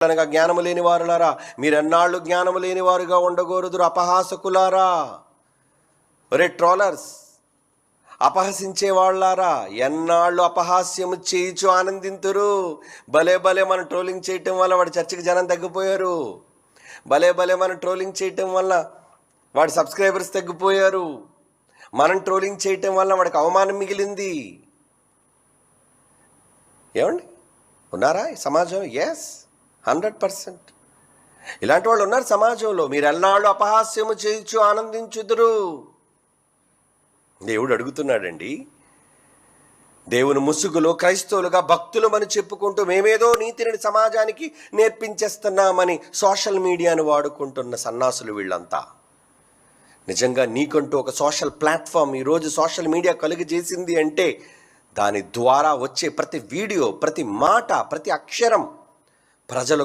అనగా జ్ఞానము లేని వారులారా, మీరెన్నాళ్ళు జ్ఞానము లేని వారుగా ఉండగోరుదురు. అపహాసకులారా, ఒరే ట్రోలర్స్, అపహసించే వాళ్ళారా, ఎన్నాళ్ళు అపహాస్యము చేయించు ఆనందింతురు. భలే భలే మనం ట్రోలింగ్ చేయటం వల్ల వాడి చర్చకి జనం తగ్గిపోయారు. భలే భలే మనం ట్రోలింగ్ చేయటం వల్ల వాడి సబ్స్క్రైబర్స్ తగ్గిపోయారు. మనం ట్రోలింగ్ చేయటం వల్ల వాడికి అవమానం మిగిలింది. ఏమండి, ఉన్నారా ఈ సమాజం? ఎస్, 100%. ఇలాంటి వాళ్ళు ఉన్నారు సమాజంలో. మీరు ఎన్నాళ్ళు అపహాస్యము చేయించు ఆనందించుదురు. దేవుడు అడుగుతున్నాడండి. దేవుని ముసుగులో క్రైస్తవులుగా భక్తులమని చెప్పుకుంటూ మేమేదో నీతిని సమాజానికి నేర్పించేస్తున్నామని సోషల్ మీడియాను వాడుకుంటున్న సన్నాసులు వీళ్ళంతా. నిజంగా నీకంటూ ఒక సోషల్ ప్లాట్ఫామ్ ఈరోజు సోషల్ మీడియా కలుగజేసింది అంటే దాని ద్వారా వచ్చే ప్రతి వీడియో, ప్రతి మాట, ప్రతి అక్షరం ప్రజలకు